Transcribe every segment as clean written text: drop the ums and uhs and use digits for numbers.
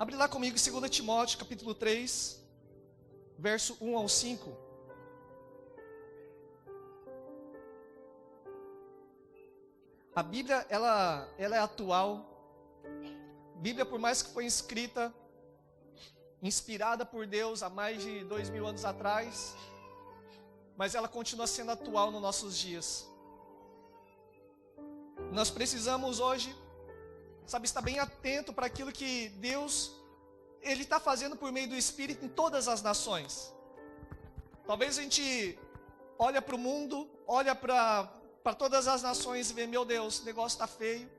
Abre lá comigo em 2 Timóteo, capítulo 3, verso 1 ao 5. A Bíblia, ela é atual. A Bíblia, por mais que foi escrita, inspirada por Deus há mais de 2000 anos atrás, mas ela continua sendo atual nos nossos dias. Nós precisamos hoje, estar bem atento para aquilo que Deus, Ele está fazendo por meio do Espírito em todas as nações. Talvez a gente olha para o mundo, olha para todas as nações e vê, meu Deus, o negócio está feio.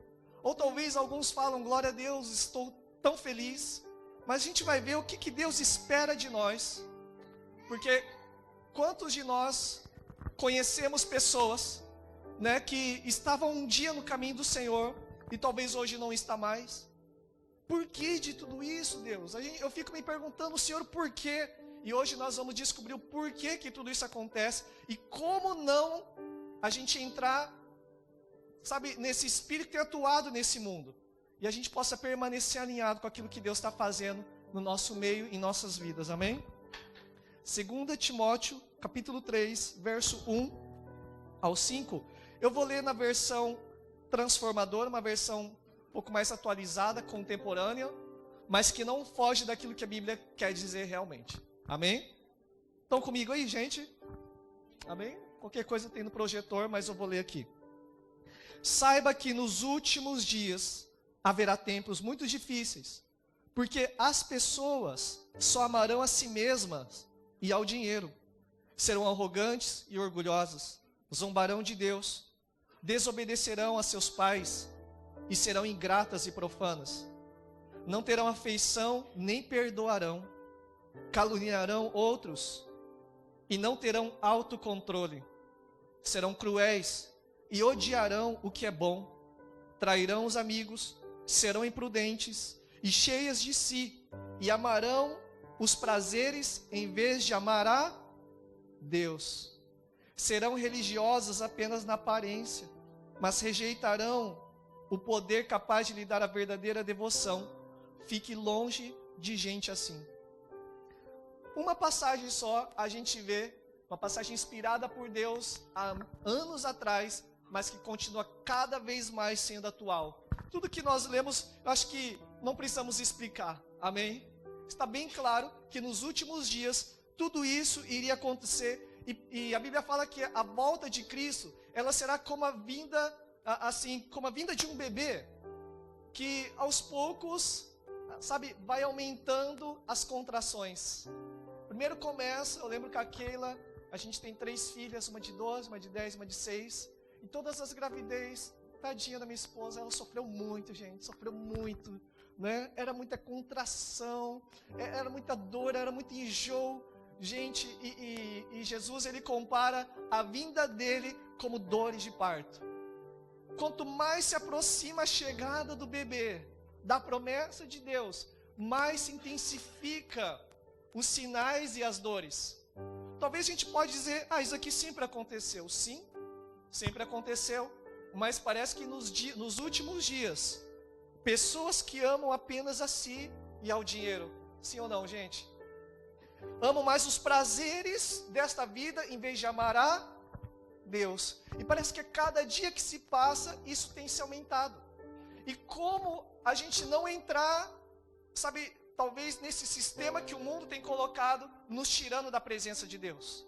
Ou talvez alguns falam, glória a Deus, estou tão feliz. Mas a gente vai ver o que Deus espera de nós. Porque quantos de nós conhecemos pessoas, que estavam um dia no caminho do Senhor e talvez hoje não está mais? Por que de tudo isso, Deus? Eu fico me perguntando, Senhor, por quê? E hoje nós vamos descobrir o porquê que tudo isso acontece e como não a gente entrar, nesse espírito que tem atuado nesse mundo. E a gente possa permanecer alinhado com aquilo que Deus está fazendo no nosso meio, em nossas vidas, amém? 2 Timóteo, capítulo 3, verso 1 ao 5. Eu vou ler na versão transformadora, uma versão um pouco mais atualizada, contemporânea, mas que não foge daquilo que a Bíblia quer dizer realmente. Amém? Estão comigo aí, gente? Amém? Qualquer coisa tem no projetor, mas eu vou ler aqui. Saiba que nos últimos dias haverá tempos muito difíceis, porque as pessoas só amarão a si mesmas e ao dinheiro. Serão arrogantes e orgulhosas, zombarão de Deus, desobedecerão a seus pais e serão ingratas e profanas. Não terão afeição nem perdoarão, caluniarão outros e não terão autocontrole. Serão cruéis e odiarão o que é bom, trairão os amigos, serão imprudentes e cheias de si, e amarão os prazeres em vez de amar a Deus. Serão religiosas apenas na aparência, mas rejeitarão o poder capaz de lhe dar a verdadeira devoção. Fique longe de gente assim. Uma passagem só a gente vê, uma passagem inspirada por Deus há anos atrás, mas que continua cada vez mais sendo atual. Tudo que nós lemos, eu acho que não precisamos explicar, amém? Está bem claro que nos últimos dias tudo isso iria acontecer, e a Bíblia fala que a volta de Cristo, ela será como a vinda, como a vinda de um bebê, que aos poucos, vai aumentando as contrações. Primeiro começa, eu lembro que a Keila, a gente tem 3 filhas, uma de 12, uma de 10, uma de 6, e todas as gravidez, tadinha da minha esposa, ela sofreu muito, gente, sofreu muito, Era muita contração, era muita dor, era muito enjoo, gente, e Jesus, ele compara a vinda dele como dores de parto. Quanto mais se aproxima a chegada do bebê, da promessa de Deus, mais se intensifica os sinais e as dores. Talvez a gente pode dizer, isso aqui sempre aconteceu. Sim, sempre aconteceu, mas parece que nos últimos dias, pessoas que amam apenas a si e ao dinheiro. Sim ou não, gente? Amam mais os prazeres desta vida em vez de amar a Deus. E parece que a cada dia que se passa, isso tem se aumentado. E como a gente não entrar, talvez nesse sistema que o mundo tem colocado, nos tirando da presença de Deus.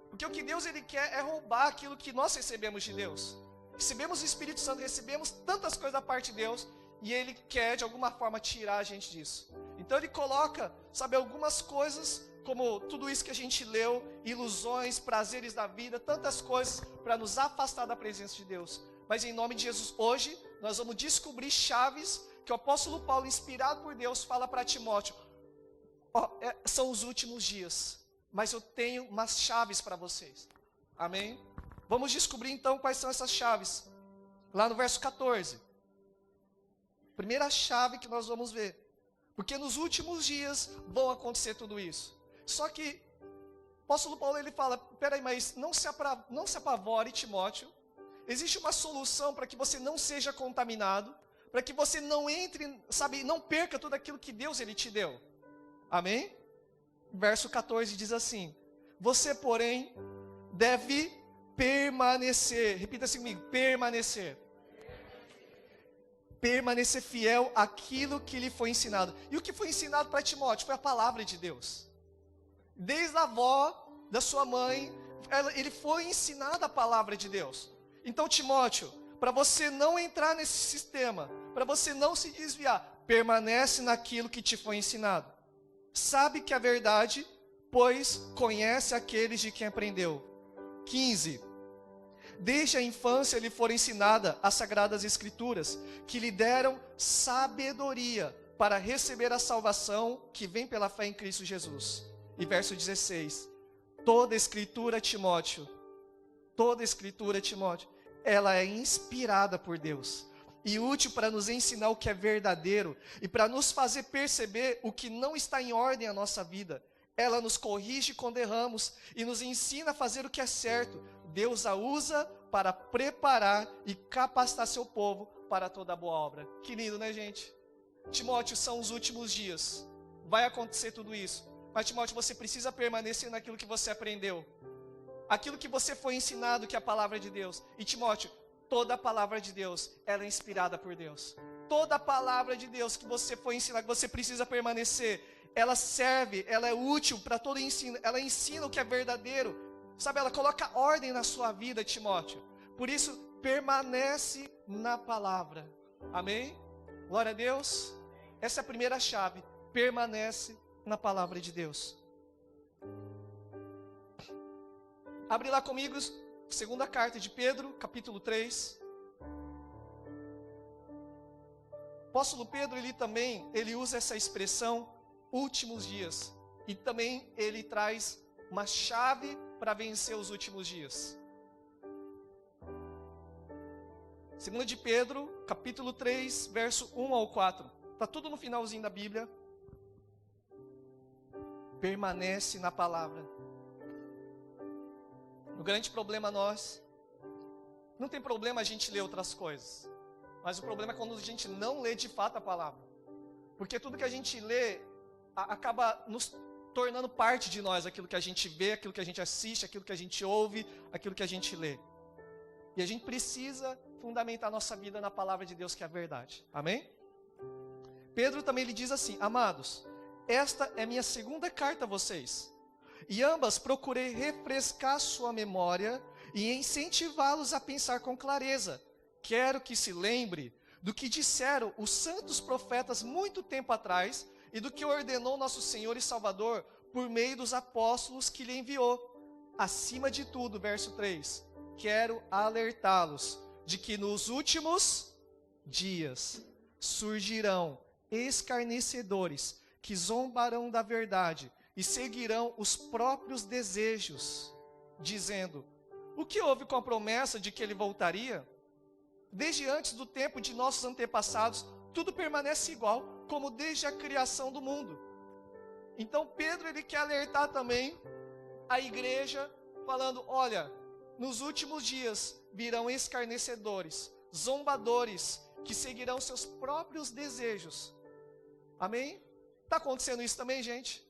Porque o que Deus, ele quer é roubar aquilo que nós recebemos de Deus. Recebemos o Espírito Santo, recebemos tantas coisas da parte de Deus, e ele quer de alguma forma tirar a gente disso. Então ele coloca, algumas coisas, como tudo isso que a gente leu, ilusões, prazeres da vida, tantas coisas para nos afastar da presença de Deus. Mas em nome de Jesus, hoje, nós vamos descobrir chaves que o apóstolo Paulo, inspirado por Deus, fala para Timóteo. São os últimos dias, mas eu tenho umas chaves para vocês. Amém? Vamos descobrir então quais são essas chaves. Lá no verso 14. Primeira chave que nós vamos ver. Porque nos últimos dias vão acontecer tudo isso. Só que o apóstolo Paulo, ele fala, peraí, mas não se apavore, Timóteo. Existe uma solução para que você não seja contaminado, para que você não entre, sabe, não perca tudo aquilo que Deus ele te deu. Amém? Verso 14 diz assim: você, porém, deve permanecer. Repita assim comigo: permanecer. Permanecer fiel àquilo que lhe foi ensinado. E o que foi ensinado para Timóteo foi a palavra de Deus. Desde a avó da sua mãe, ele foi ensinado a palavra de Deus. Então, Timóteo, para você não entrar nesse sistema, para você não se desviar, permanece naquilo que te foi ensinado. Sabe que é verdade, pois conhece aqueles de quem aprendeu. 15. Desde a infância lhe foram ensinadas as sagradas escrituras, que lhe deram sabedoria para receber a salvação que vem pela fé em Cristo Jesus. E verso 16. Toda escritura, Timóteo, ela é inspirada por Deus e útil para nos ensinar o que é verdadeiro e para nos fazer perceber o que não está em ordem na nossa vida. Ela nos corrige quando erramos e nos ensina a fazer o que é certo. Deus a usa para preparar e capacitar seu povo para toda boa obra. Que lindo, né, gente? Timóteo, são os últimos dias. Vai acontecer tudo isso. Mas, Timóteo, você precisa permanecer naquilo que você aprendeu. Aquilo que você foi ensinado, que é a palavra de Deus. E, Timóteo, toda a palavra de Deus, ela é inspirada por Deus. Toda a palavra de Deus que você foi ensinado, que você precisa permanecer, ela serve, ela é útil para todo ensino. Ela ensina o que é verdadeiro. Sabe, ela coloca ordem na sua vida, Timóteo. Por isso, permanece na palavra. Amém? Glória a Deus. Essa é a primeira chave. Permanece na palavra de Deus. Abre lá comigo, segunda carta de Pedro, capítulo 3. O apóstolo Pedro, ele usa essa expressão, últimos dias. E também ele traz uma chave para vencer os últimos dias. Segunda de Pedro, capítulo 3, verso 1 ao 4. Está tudo no finalzinho da Bíblia. Permanece na palavra. O grande problema não tem problema a gente ler outras coisas, mas o problema é quando a gente não lê de fato a palavra, porque tudo que a gente lê acaba nos tornando parte de nós, aquilo que a gente vê, aquilo que a gente assiste, aquilo que a gente ouve, aquilo que a gente lê. E a gente precisa fundamentar a nossa vida na palavra de Deus, que é a verdade. Amém? Pedro também lhe diz assim: amados, esta é minha segunda carta a vocês. E ambas procurei refrescar sua memória e incentivá-los a pensar com clareza. Quero que se lembre do que disseram os santos profetas muito tempo atrás e do que ordenou nosso Senhor e Salvador por meio dos apóstolos que lhe enviou. Acima de tudo, verso 3, quero alertá-los de que nos últimos dias surgirão escarnecedores que zombarão da verdade e seguirão os próprios desejos, dizendo: o que houve com a promessa de que ele voltaria? Desde antes do tempo de nossos antepassados, tudo permanece igual, como desde a criação do mundo. Então Pedro, ele quer alertar também a igreja, falando: olha, nos últimos dias virão escarnecedores, zombadores, que seguirão seus próprios desejos. Amém? Está acontecendo isso também, gente?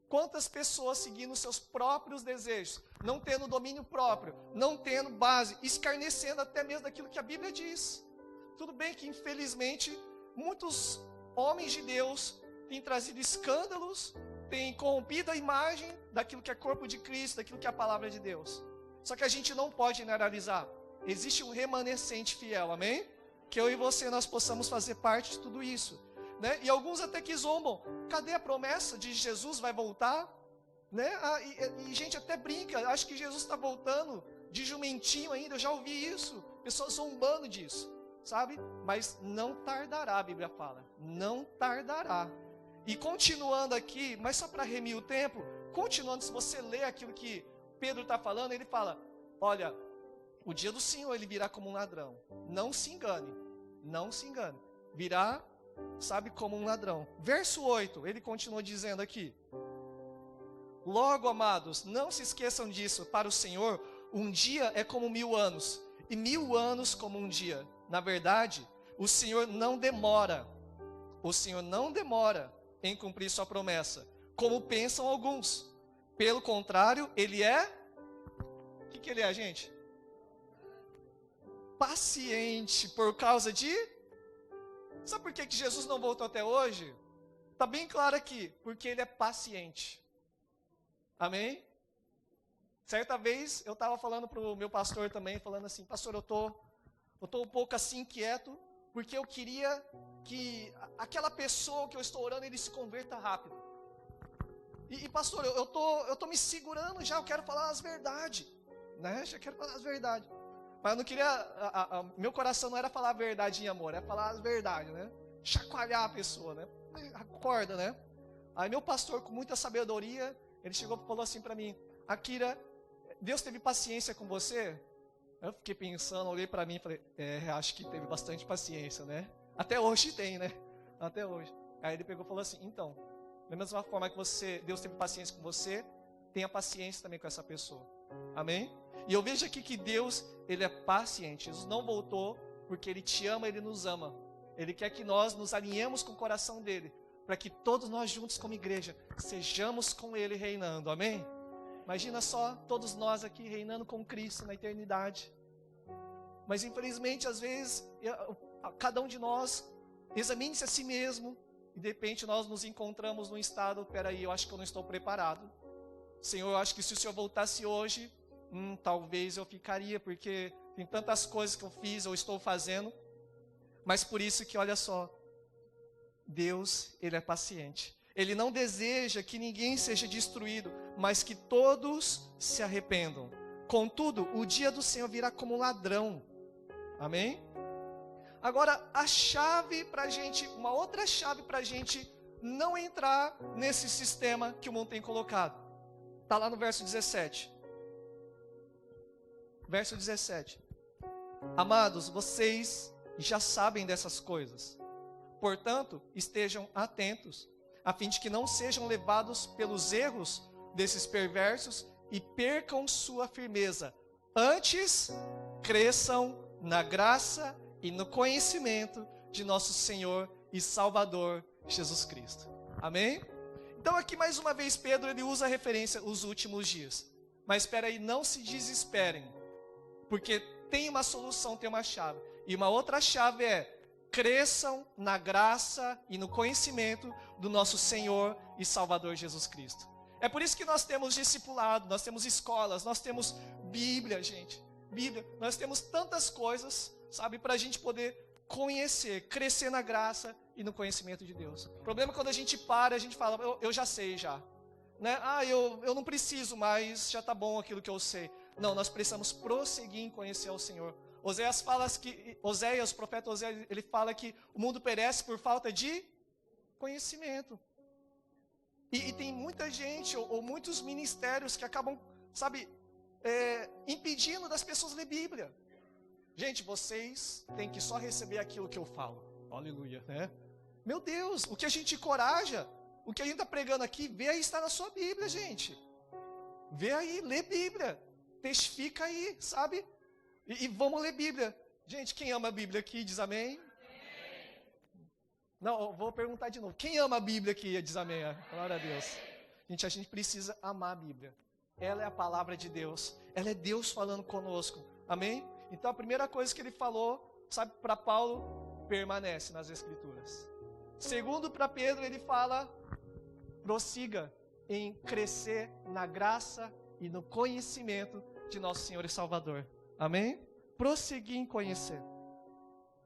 Quantas pessoas seguindo seus próprios desejos, não tendo domínio próprio, não tendo base, escarnecendo até mesmo daquilo que a Bíblia diz. Tudo bem que, infelizmente, muitos homens de Deus têm trazido escândalos, têm corrompido a imagem daquilo que é corpo de Cristo, daquilo que é a palavra de Deus. Só que a gente não pode generalizar. Existe um remanescente fiel, amém? Que eu e você, nós possamos fazer parte de tudo isso. Né? E alguns até que zombam: cadê a promessa de Jesus vai voltar? Né? E gente até brinca, acho que Jesus está voltando de jumentinho ainda, eu já ouvi isso, pessoas zombando disso, sabe? Mas não tardará, a Bíblia fala, não tardará. E continuando aqui, mas só para remir o tempo, continuando, se você ler aquilo que Pedro está falando, ele fala: olha, o dia do Senhor ele virá como um ladrão, não se engane, virá, sabe, como um ladrão. Verso 8, ele continua dizendo aqui: logo, amados, não se esqueçam disso, para o Senhor, um dia é como 1000 anos, e 1000 anos como um dia. Na verdade, o Senhor não demora. O Senhor não demora em cumprir sua promessa, como pensam alguns. Pelo contrário, Ele é... O que Ele é, gente? Paciente por causa de... Sabe por que Jesus não voltou até hoje? Está bem claro aqui, porque Ele é paciente. Amém? Certa vez eu estava falando para o meu pastor também, falando assim, pastor, eu tô um pouco assim inquieto, porque eu queria que aquela pessoa que eu estou orando, ele se converta rápido. E pastor, eu tô me segurando já, eu quero falar as verdades, né? Já quero falar as verdades. Mas eu não queria, meu coração não era falar a verdade em amor, era falar as verdades, né? Chacoalhar a pessoa, né? Acorda, né? Aí meu pastor, com muita sabedoria, ele chegou e falou assim para mim, Akira, Deus teve paciência com você? Eu fiquei pensando, olhei para mim e falei, acho que teve bastante paciência, né? Até hoje tem, né? Até hoje. Aí ele pegou e falou assim, então, da mesma forma que Deus teve paciência com você, tenha paciência também com essa pessoa. Amém? E eu vejo aqui que Deus, Ele é paciente. Jesus não voltou porque Ele te ama, Ele nos ama. Ele quer que nós nos alinhemos com o coração dEle, para que todos nós juntos como igreja, sejamos com Ele reinando. Amém? Imagina só, todos nós aqui reinando com Cristo na eternidade. Mas infelizmente, às vezes, cada um de nós examine-se a si mesmo, e de repente nós nos encontramos num estado, peraí, eu acho que eu não estou preparado. Senhor, eu acho que se o Senhor voltasse hoje, talvez eu ficaria, porque tem tantas coisas que eu fiz ou estou fazendo. Mas por isso que, olha só, Deus, Ele é paciente. Ele não deseja que ninguém seja destruído, mas que todos se arrependam. Contudo, o dia do Senhor virá como um ladrão. Amém? Agora, a chave para a gente, uma outra chave para a gente não entrar nesse sistema que o mundo tem colocado. Está lá no verso 17. Verso 17. Amados, vocês já sabem dessas coisas. Portanto, estejam atentos, a fim de que não sejam levados pelos erros desses perversos e percam sua firmeza. Antes, cresçam na graça e no conhecimento de nosso Senhor e Salvador Jesus Cristo. Amém? Então aqui mais uma vez Pedro ele usa a referência os últimos dias. Mas espera aí, não se desesperem, porque tem uma solução, tem uma chave. E uma outra chave é: cresçam na graça e no conhecimento do nosso Senhor e Salvador Jesus Cristo. É por isso que nós temos discipulado, nós temos escolas, nós temos Bíblia, gente. Bíblia, nós temos tantas coisas, sabe, para a gente poder conhecer, crescer na graça e no conhecimento de Deus. O problema é quando a gente para, a gente fala, eu já sei já. Né? Eu não preciso mais, já está bom aquilo que eu sei. Não, nós precisamos prosseguir em conhecer ao Senhor. Oséias, o profeta Oséias, ele fala que o mundo perece por falta de conhecimento. E tem muita gente, ou muitos ministérios que acabam, sabe, impedindo das pessoas ler Bíblia. Gente, vocês têm que só receber aquilo que eu falo. Aleluia, né? Meu Deus, o que a gente encoraja, o que a gente está pregando aqui, vê aí, está na sua Bíblia, gente. Vê aí, lê Bíblia. Testifica aí, sabe? E vamos ler Bíblia. Gente, quem ama a Bíblia aqui, diz amém? Não, eu vou perguntar de novo. Quem ama a Bíblia aqui, diz amém? Glória a Deus. Gente, a gente precisa amar a Bíblia. Ela é a palavra de Deus. Ela é Deus falando conosco. Amém? Então a primeira coisa que ele falou, sabe, para Paulo, permanece nas Escrituras. Segundo, para Pedro, ele fala, prossiga em crescer na graça e no conhecimento de nosso Senhor e Salvador. Amém? Prosseguir em conhecer.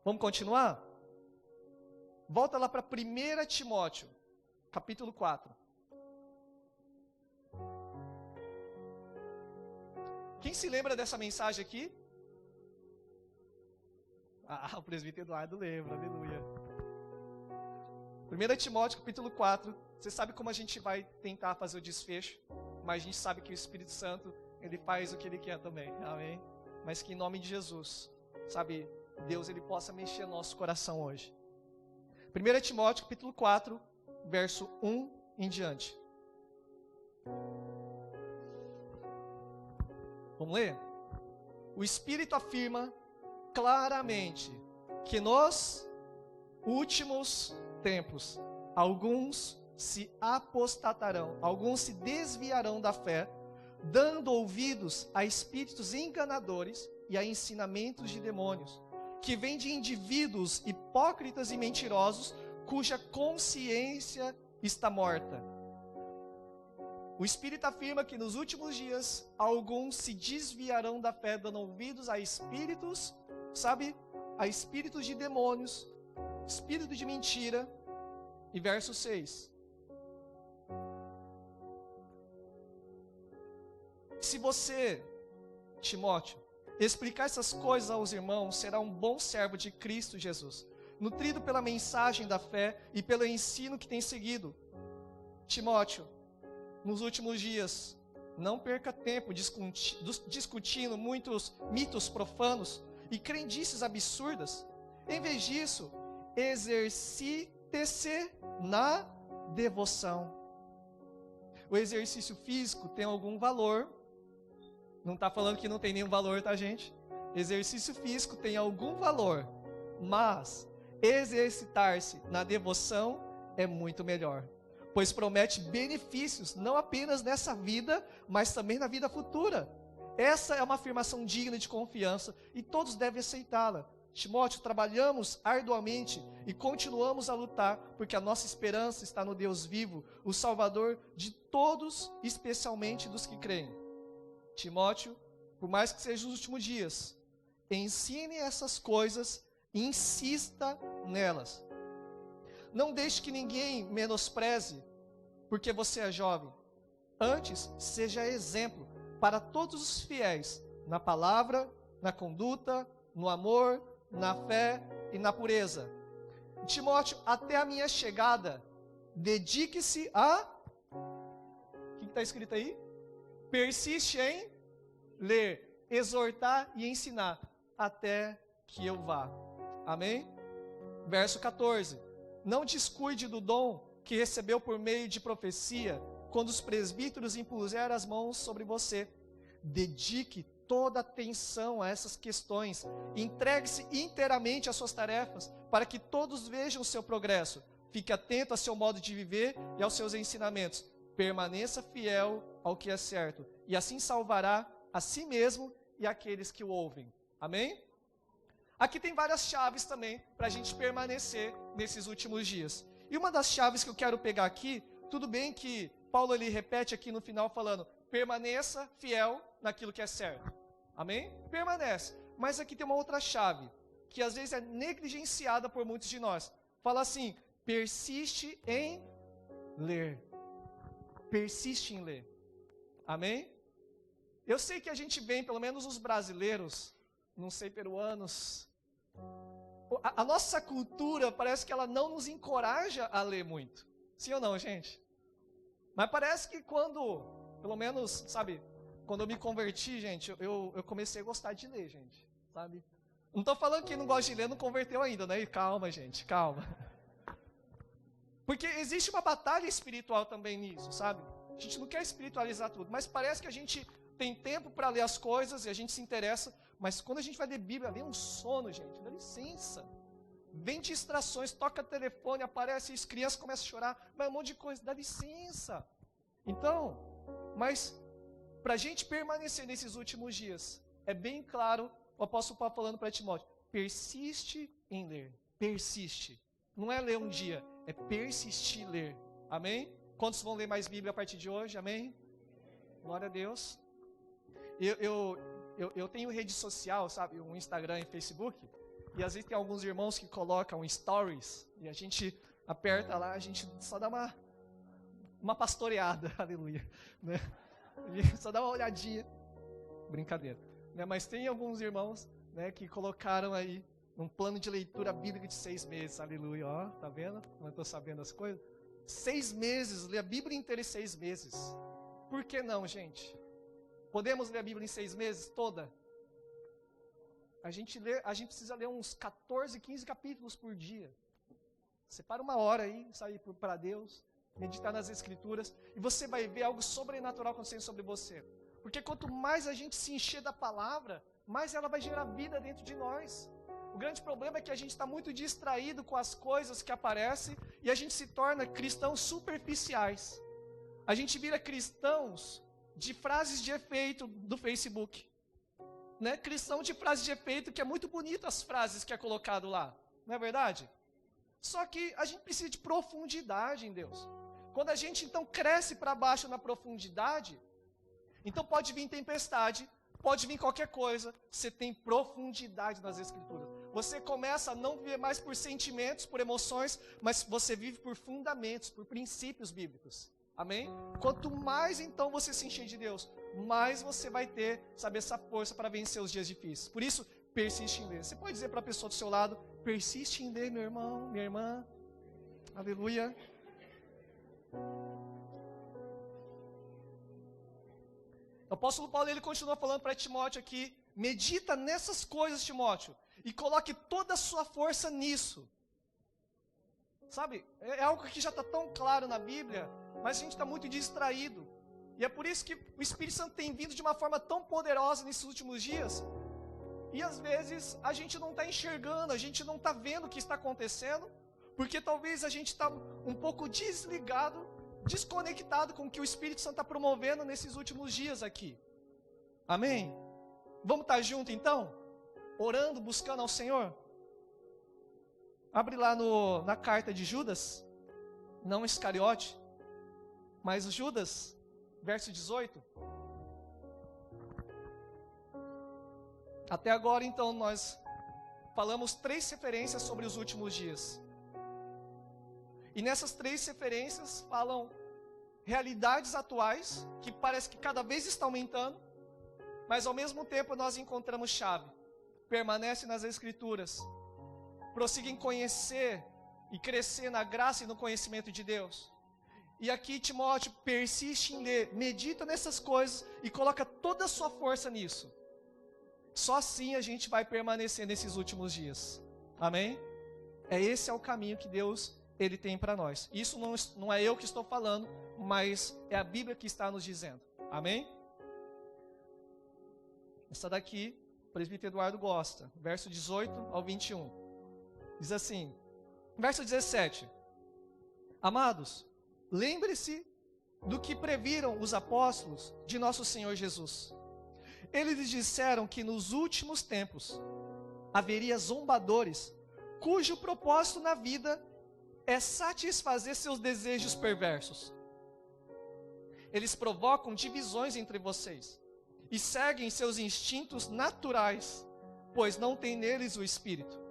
Vamos continuar? Volta lá para 1 Timóteo, capítulo 4. Quem se lembra dessa mensagem aqui? O presbítero Eduardo lembra, aleluia. 1 Timóteo, capítulo 4. Você sabe como a gente vai tentar fazer o desfecho, mas a gente sabe que o Espírito Santo, ele faz o que ele quer também, amém? Mas que em nome de Jesus, sabe, Deus, ele possa mexer no nosso coração hoje. 1 Timóteo, capítulo 4, verso 1 em diante. Vamos ler? O Espírito afirma claramente que nos últimos tempos alguns se apostatarão, alguns se desviarão da fé, dando ouvidos a espíritos enganadores e a ensinamentos de demônios, que vêm de indivíduos hipócritas e mentirosos, cuja consciência está morta. O Espírito afirma que nos últimos dias alguns se desviarão da fé, dando ouvidos a espíritos, a espíritos de demônios, espírito de mentira. E verso 6. Se você, Timóteo, explicar essas coisas aos irmãos, será um bom servo de Cristo Jesus, nutrido pela mensagem da fé e pelo ensino que tem seguido. Timóteo, nos últimos dias, não perca tempo discutindo muitos mitos profanos e crendices absurdas. Em vez disso, exercite-se na devoção. O exercício físico tem algum valor. Não está falando que não tem nenhum valor, tá, gente? Exercício físico tem algum valor, mas exercitar-se na devoção é muito melhor, pois promete benefícios não apenas nessa vida, mas também na vida futura. Essa é uma afirmação digna de confiança e todos devem aceitá-la. Timóteo, trabalhamos arduamente e continuamos a lutar, porque a nossa esperança está no Deus vivo, o Salvador de todos, especialmente dos que creem. Timóteo, por mais que sejam os últimos dias, ensine essas coisas e insista nelas. Não deixe que ninguém menospreze, porque você é jovem. Antes, seja exemplo para todos os fiéis, na palavra, na conduta, no amor, na fé e na pureza. Timóteo, até a minha chegada, dedique-se a... O que está escrito aí? Persiste em ler, exortar e ensinar, até que eu vá. Amém? Verso 14. Não descuide do dom que recebeu por meio de profecia, quando os presbíteros impuseram as mãos sobre você. Dedique toda atenção a essas questões. Entregue-se inteiramente às suas tarefas, para que todos vejam o seu progresso. Fique atento ao seu modo de viver e aos seus ensinamentos. Permaneça fiel ao que é certo, e assim salvará a si mesmo e aqueles que o ouvem. Amém? Aqui tem várias chaves também para a gente permanecer nesses últimos dias. E uma das chaves que eu quero pegar aqui, tudo bem que Paulo ele repete aqui no final falando, permaneça fiel naquilo que é certo. Amém? Permanece. Mas aqui tem uma outra chave, que às vezes é negligenciada por muitos de nós. Fala assim, persiste em ler. Persiste em ler. Amém? Eu sei que a gente vem, pelo menos os brasileiros, não sei, peruanos, a nossa cultura parece que ela não nos encoraja a ler muito. Sim ou não, gente? Mas parece que quando, pelo menos, sabe, quando eu me converti, gente, eu comecei a gostar de ler, gente, sabe? Não estou falando que quem não gosta de ler não converteu ainda, né? E calma, gente, calma. Porque existe uma batalha espiritual também nisso, sabe? A gente não quer espiritualizar tudo, mas parece que a gente tem tempo para ler as coisas e a gente se interessa, mas quando a gente vai ler Bíblia, vem um sono, gente, dá licença. Vem distrações, toca telefone, aparece as crianças começam a chorar, vai um monte de coisa, dá licença. Então, mas para a gente permanecer nesses últimos dias, é bem claro o apóstolo Paulo falando para Timóteo, persiste em ler, persiste. Não é ler um dia, é persistir em ler. Amém? Quantos vão ler mais Bíblia a partir de hoje? Amém? Glória a Deus. Eu tenho rede social, sabe? Um Instagram e Facebook. E às vezes tem alguns irmãos que colocam stories. E a gente aperta lá, a gente só dá uma pastoreada. Aleluia. Né? Só dá uma olhadinha. Brincadeira. Né? Mas tem alguns irmãos, né, que colocaram aí um plano de leitura bíblica de 6 meses. Aleluia. Ó, tá vendo? Como eu estou sabendo as coisas? 6 meses, ler a Bíblia inteira em 6 meses. Por que não, gente? Podemos ler a Bíblia em 6 meses toda? A gente precisa ler uns 14, 15 capítulos por dia. Separa uma hora aí, sair para Deus, meditar nas Escrituras, e você vai ver algo sobrenatural acontecendo sobre você. Porque quanto mais a gente se encher da palavra, mais ela vai gerar vida dentro de nós. O grande problema é que a gente está muito distraído com as coisas que aparecem e a gente se torna cristãos superficiais. A gente vira cristãos de frases de efeito do Facebook. Né? Cristão de frases de efeito, que é muito bonito as frases que é colocado lá. Não é verdade? Só que a gente precisa de profundidade em Deus. Quando a gente então cresce para baixo na profundidade, então pode vir tempestade, pode vir qualquer coisa, você tem profundidade nas Escrituras. Você começa a não viver mais por sentimentos, por emoções, mas você vive por fundamentos, por princípios bíblicos. Amém? Quanto mais então você se encher de Deus, mais você vai ter, sabe, essa força para vencer os dias difíceis. Por isso, persiste em ler. Você pode dizer para a pessoa do seu lado, persiste em ler, meu irmão, minha irmã. Aleluia. O apóstolo Paulo, ele continua falando para Timóteo aqui, medita nessas coisas, Timóteo, e coloque toda a sua força nisso. Sabe, é algo que já está tão claro na Bíblia, mas a gente está muito distraído. E é por isso que o Espírito Santo tem vindo de uma forma tão poderosa nesses últimos dias, e às vezes a gente não está enxergando, a gente não está vendo o que está acontecendo, porque talvez a gente está um pouco desligado, desconectado com o que o Espírito Santo está promovendo nesses últimos dias aqui. Amém? Vamos estar juntos então? Orando, buscando ao Senhor? Abre lá na carta de Judas, não Iscariote, mas Judas, verso 18. Até agora então nós falamos 3 referências sobre os últimos dias. E nessas 3 referências falam realidades atuais, que parece que cada vez está aumentando, mas ao mesmo tempo nós encontramos chave. Permanece nas Escrituras, prossiga em conhecer e crescer na graça e no conhecimento de Deus. E aqui Timóteo persiste em ler, medita nessas coisas e coloca toda a sua força nisso. Só assim a gente vai permanecer nesses últimos dias. Amém? Esse é o caminho que Deus ele tem para nós. Isso não é eu que estou falando, mas é a Bíblia que está nos dizendo. Amém? Essa daqui, o presbítero Eduardo gosta. Verso 18 ao 21. Diz assim, verso 17. Amados, lembre-se do que previram os apóstolos de nosso Senhor Jesus. Eles disseram que nos últimos tempos haveria zombadores, cujo propósito na vida é satisfazer seus desejos perversos. Eles provocam divisões entre vocês e seguem seus instintos naturais, pois não tem neles o Espírito.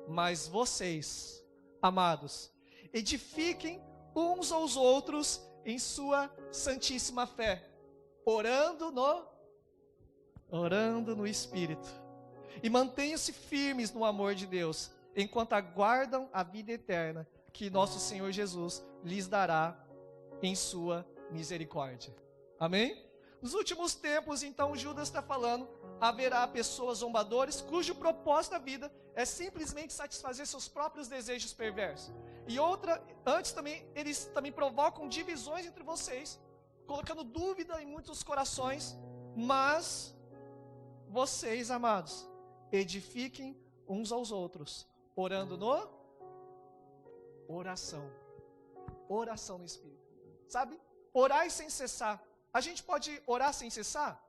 Mas vocês, amados, edifiquem uns aos outros em sua santíssima fé, orando no Espírito. E mantenham-se firmes no amor de Deus, enquanto aguardam a vida eterna, que nosso Senhor Jesus lhes dará em sua misericórdia. Amém? Nos últimos tempos, então, Judas está falando, haverá pessoas zombadores, cujo propósito da vida é simplesmente satisfazer seus próprios desejos perversos. E antes também, eles também provocam divisões entre vocês, colocando dúvida em muitos corações, mas vocês, amados, edifiquem uns aos outros, orando no oração no Espírito, sabe? Orar sem cessar. A gente pode orar sem cessar?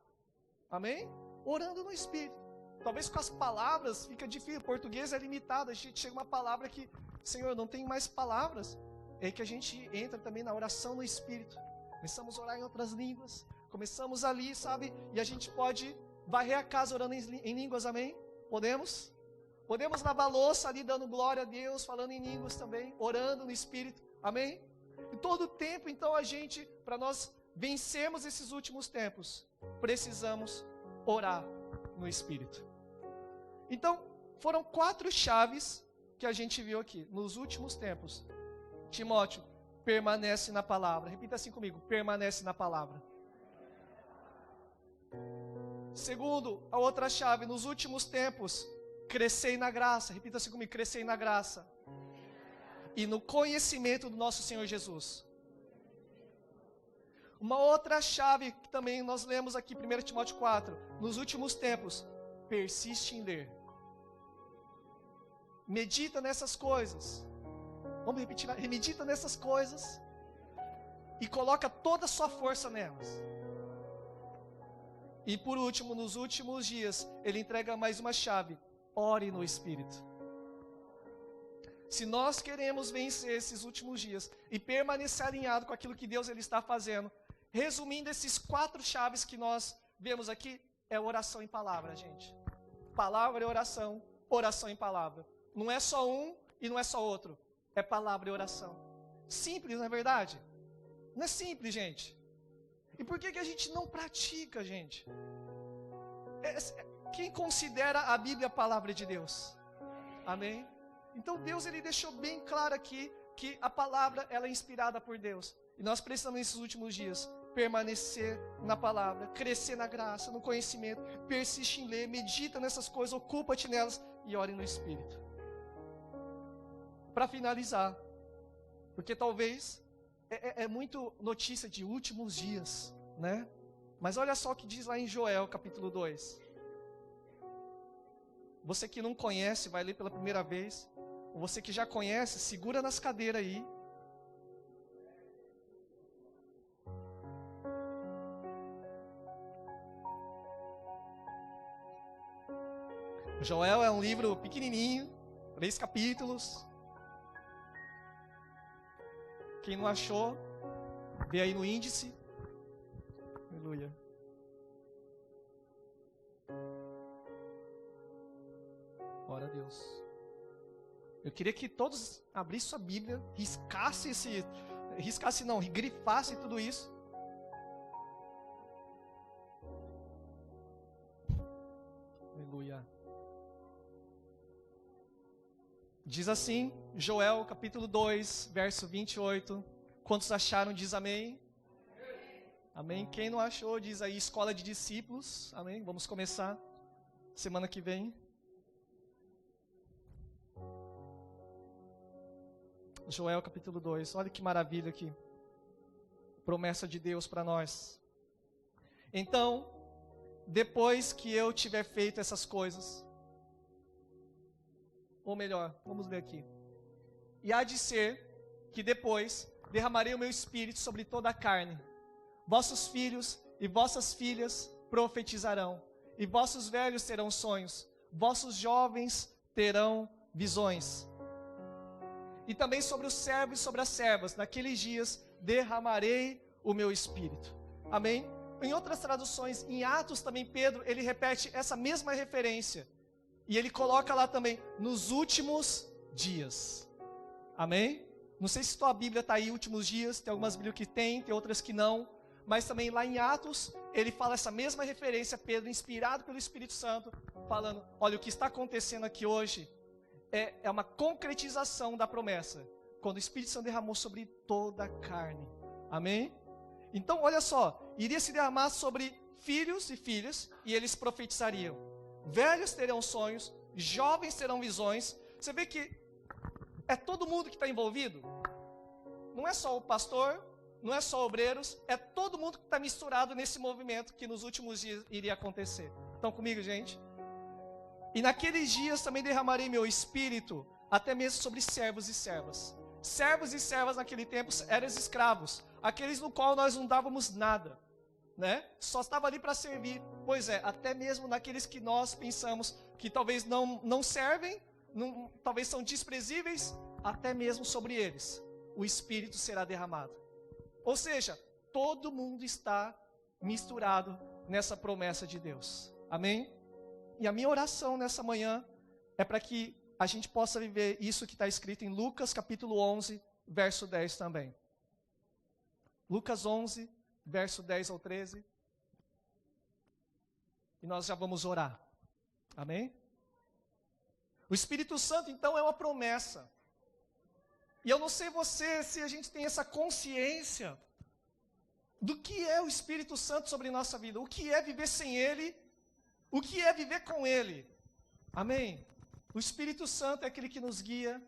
Amém? Orando no Espírito. Talvez com as palavras fica difícil, o português é limitado, a gente chega uma palavra que, Senhor, não tem mais palavras. É aí que a gente entra também na oração no Espírito. Começamos a orar em outras línguas, começamos ali, sabe? E a gente pode varrer a casa orando em línguas, amém? Podemos? Podemos lavar a louça ali dando glória a Deus, falando em línguas também, orando no Espírito, amém? E todo tempo, então, para nós vencermos esses últimos tempos, precisamos orar no Espírito. Então, foram 4 chaves que a gente viu aqui, nos últimos tempos. Timóteo, permanece na palavra. Repita assim comigo, permanece na palavra. Segundo, a outra chave, nos últimos tempos, crescei na graça. Repita assim comigo, crescei na graça. E no conhecimento do nosso Senhor Jesus. Uma outra chave que também nós lemos aqui, 1 Timóteo 4, nos últimos tempos, persiste em ler. medita nessas coisas. Vamos repetir, medita nessas coisas e coloca toda a sua força nelas. E por último, nos últimos dias, ele entrega mais uma chave: ore no Espírito. Se nós queremos vencer esses últimos dias e permanecer alinhado com aquilo que Deus ele está fazendo, resumindo esses 4 chaves que nós vemos aqui, é oração em palavra, gente. Palavra e oração, oração em palavra. Não é só um e não é só outro. É palavra e oração. Simples, não é verdade? Não é simples, gente. E por que a gente não pratica, gente? Quem considera a Bíblia a palavra de Deus? Amém? Então Deus ele deixou bem claro aqui que a palavra ela é inspirada por Deus. E nós precisamos nesses últimos dias permanecer na palavra, crescer na graça, no conhecimento, persiste em ler, medita nessas coisas, ocupa-te nelas e ore no Espírito. Para finalizar, porque talvez é muito notícia de últimos dias, né? Mas olha só o que diz lá em Joel, capítulo 2. Você que não conhece, vai ler pela primeira vez. Ou você que já conhece, segura nas cadeiras aí. Joel é um livro pequenininho, 3 capítulos. Quem não achou, vê aí no índice. Aleluia. Glória a Deus. Eu queria que todos abrissem sua Bíblia, grifassem tudo isso. Aleluia. Diz assim, Joel capítulo 2, verso 28. Quantos acharam, diz amém. Amém. Quem não achou, diz aí escola de discípulos. Amém. Vamos começar semana que vem. Joel capítulo 2, olha que maravilha aqui. Promessa de Deus para nós. Então, depois que eu tiver feito essas coisas, ou melhor, vamos ler aqui. E há de ser que depois derramarei o meu espírito sobre toda a carne. Vossos filhos e vossas filhas profetizarão, e vossos velhos terão sonhos, vossos jovens terão visões. E também sobre os servos e sobre as servas, naqueles dias derramarei o meu espírito. Amém? Em outras traduções, em Atos também, Pedro, ele repete essa mesma referência. E ele coloca lá também, nos últimos dias. Amém? Não sei se tua Bíblia está aí, últimos dias, tem algumas Bíblias que tem outras que não. Mas também lá em Atos, ele fala essa mesma referência, Pedro, inspirado pelo Espírito Santo, falando, olha, o que está acontecendo aqui hoje é uma concretização da promessa, quando o Espírito Santo derramou sobre toda a carne. Amém? Então, olha só, iria se derramar sobre filhos e filhas, e eles profetizariam. Velhos terão sonhos, jovens terão visões. Você vê que é todo mundo que está envolvido. Não é só o pastor, não é só obreiros, é todo mundo que está misturado nesse movimento que nos últimos dias iria acontecer. Estão comigo, gente? E naqueles dias também derramarei meu espírito, até mesmo sobre servos e servas. Servos e servas naquele tempo eram escravos, aqueles no qual nós não dávamos nada, né? Só estava ali para servir. Pois é, até mesmo naqueles que nós pensamos que talvez não servem, talvez são desprezíveis, até mesmo sobre eles o Espírito será derramado. Ou seja, todo mundo está misturado nessa promessa de Deus. Amém? E a minha oração nessa manhã é para que a gente possa viver isso que está escrito em Lucas capítulo 11, verso 10 também. Lucas 11, verso 10 ao 13. E nós já vamos orar. Amém? O Espírito Santo, então, é uma promessa. E eu não sei você se a gente tem essa consciência do que é o Espírito Santo sobre nossa vida. O que é viver sem Ele, o que é viver com Ele. Amém? O Espírito Santo é aquele que nos guia.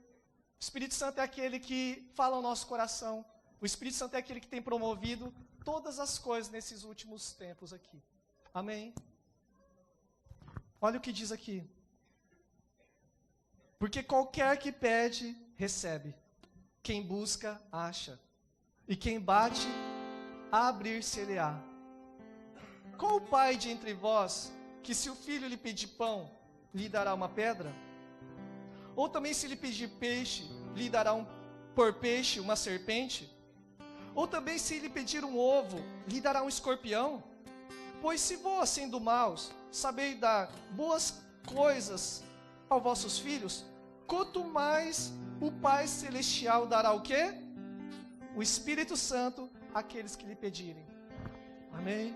O Espírito Santo é aquele que fala ao nosso coração. O Espírito Santo é aquele que tem promovido todas as coisas nesses últimos tempos aqui. Amém? Olha o que diz aqui. Porque qualquer que pede, recebe. Quem busca, acha. E quem bate, abrir-se-lhe-á. Qual o pai de entre vós, que se o filho lhe pedir pão, lhe dará uma pedra? Ou também se lhe pedir peixe, lhe dará por peixe uma serpente? Ou também se lhe pedir um ovo, lhe dará um escorpião? Pois se vós, sendo maus, sabeis dar boas coisas aos vossos filhos, quanto mais o Pai Celestial dará o quê? O Espírito Santo àqueles que lhe pedirem. Amém?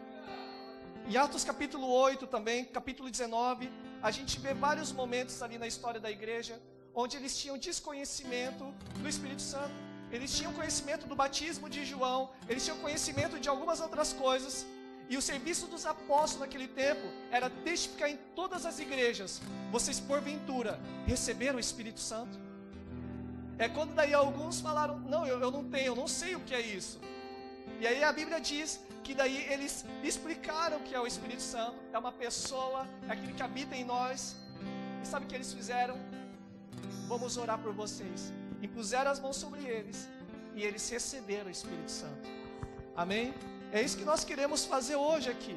Em Atos capítulo 8 também, capítulo 19, a gente vê vários momentos ali na história da igreja, onde eles tinham desconhecimento do Espírito Santo. Eles tinham conhecimento do batismo de João, eles tinham conhecimento de algumas outras coisas, e o serviço dos apóstolos naquele tempo era testificar em todas as igrejas: vocês porventura receberam o Espírito Santo? É quando daí alguns falaram: não, eu não tenho, eu não sei o que é isso. E aí a Bíblia diz que daí eles explicaram o que é o Espírito Santo. É uma pessoa, é aquele que habita em nós. E sabe o que eles fizeram? Vamos orar por vocês. Impuseram as mãos sobre eles e eles receberam o Espírito Santo. Amém? É isso que nós queremos fazer hoje aqui.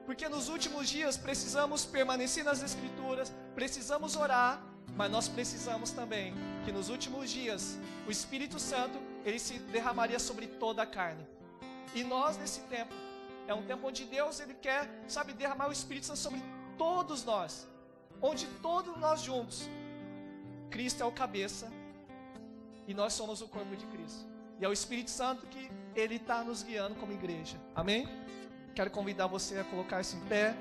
Porque nos últimos dias precisamos permanecer nas Escrituras, precisamos orar, mas nós precisamos também que nos últimos dias o Espírito Santo, ele se derramaria sobre toda a carne. E nós nesse tempo, é um tempo onde Deus, ele quer, sabe, derramar o Espírito Santo sobre todos nós. Onde todos nós juntos, Cristo é o cabeça e nós somos o corpo de Cristo. E é o Espírito Santo que ele está nos guiando como igreja. Amém? Quero convidar você a colocar-se em pé.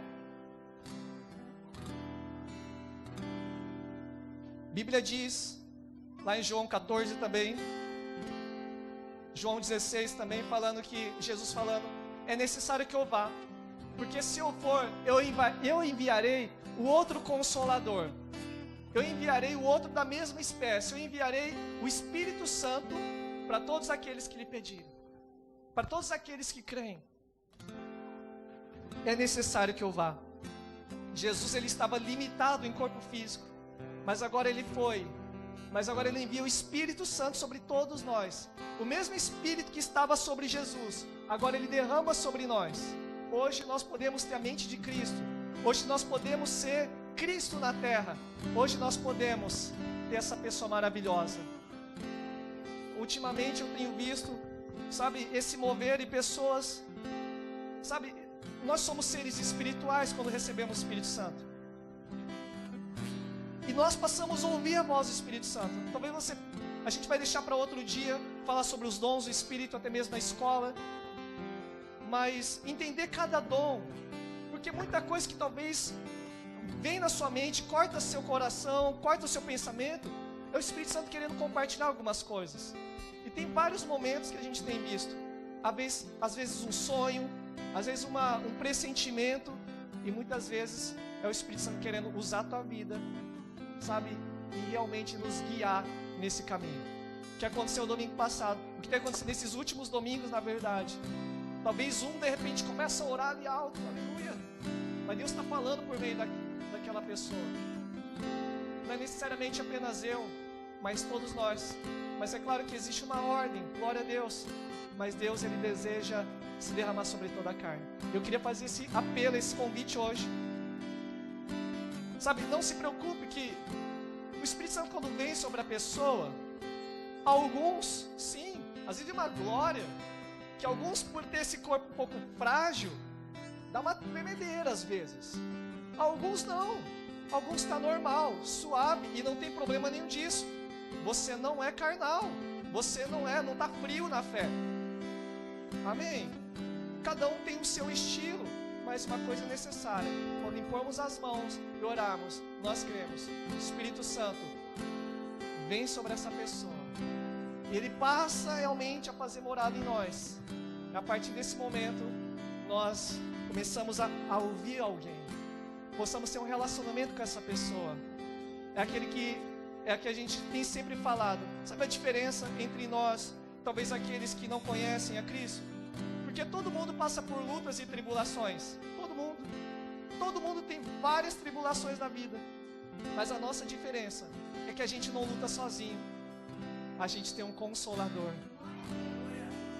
Bíblia diz, lá em João 14 também, João 16 também, falando que, Jesus falando, é necessário que eu vá, porque se eu for, eu enviarei o outro Consolador, eu enviarei o outro da mesma espécie, eu enviarei o Espírito Santo para todos aqueles que lhe pedirem, para todos aqueles que creem. É necessário que eu vá. Jesus, ele estava limitado em corpo físico, mas agora ele envia o Espírito Santo sobre todos nós. O mesmo Espírito que estava sobre Jesus, agora ele derrama sobre nós. Hoje nós podemos ter a mente de Cristo. Hoje nós podemos ser Cristo na terra. Hoje nós podemos ter essa pessoa maravilhosa. Ultimamente eu tenho visto, sabe, esse mover de pessoas, sabe, nós somos seres espirituais quando recebemos o Espírito Santo. E nós passamos a ouvir a voz do Espírito Santo. Talvez a gente vai deixar para outro dia, falar sobre os dons do Espírito, até mesmo na escola. Mas entender cada dom, porque muita coisa que talvez vem na sua mente, corta seu coração, corta o seu pensamento, é o Espírito Santo querendo compartilhar algumas coisas. E tem vários momentos que a gente tem visto. Às vezes um sonho, às vezes um pressentimento, e muitas vezes é o Espírito Santo querendo usar a tua vida, sabe, e realmente nos guiar nesse caminho. O que aconteceu no domingo passado, o que tem acontecido nesses últimos domingos, na verdade. Talvez de repente começa a orar ali alto, aleluia, mas Deus está falando por meio daquela pessoa. Não é necessariamente apenas eu, mas todos nós. Mas é claro que existe uma ordem, glória a Deus. Mas Deus, ele deseja se derramar sobre toda a carne. Eu queria fazer esse apelo, esse convite hoje. Sabe, não se preocupe que o Espírito Santo, quando vem sobre a pessoa, alguns, sim, às vezes de uma glória, que alguns, por ter esse corpo um pouco frágil, dá uma tremedeira às vezes. Alguns não. Alguns está normal, suave, e não tem problema nenhum disso. Você não é carnal. Você não está frio na fé. Amém? Cada um tem o seu estilo, mas uma coisa necessária: quando impormos as mãos e orarmos, nós cremos. O Espírito Santo vem sobre essa pessoa. Ele passa realmente a fazer morada em nós. E a partir desse momento, nós começamos a ouvir alguém. Possamos ter um relacionamento com essa pessoa. É aquele que a gente tem sempre falado. Sabe a diferença entre nós, talvez aqueles que não conhecem a Cristo? Porque todo mundo passa por lutas e tribulações. Todo mundo tem várias tribulações na vida. Mas a nossa diferença é que a gente não luta sozinho. A gente tem um consolador.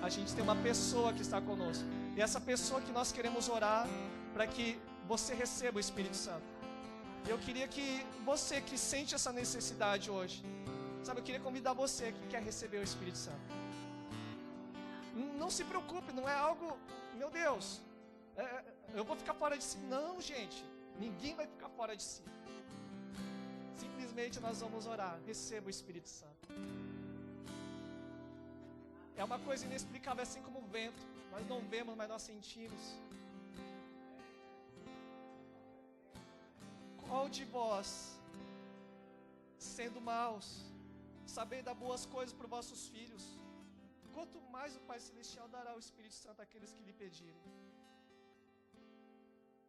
A gente tem uma pessoa que está conosco. E essa pessoa que nós queremos orar para que você receba o Espírito Santo. Eu queria que você que sente essa necessidade hoje, sabe, eu queria convidar você que quer receber o Espírito Santo. Não se preocupe, não é algo, meu Deus, eu vou ficar fora de si. Não, gente, ninguém vai ficar fora de si. Simplesmente nós vamos orar, receba o Espírito Santo. É uma coisa inexplicável, assim como o vento. Nós não vemos, mas nós sentimos. Qual de vós, sendo maus, saber dar boas coisas para os vossos filhos, quanto mais o Pai Celestial dará o Espírito Santo àqueles que lhe pedirem.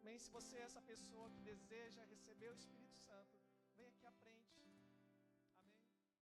Bem, se você é essa pessoa que deseja receber o Espírito Santo,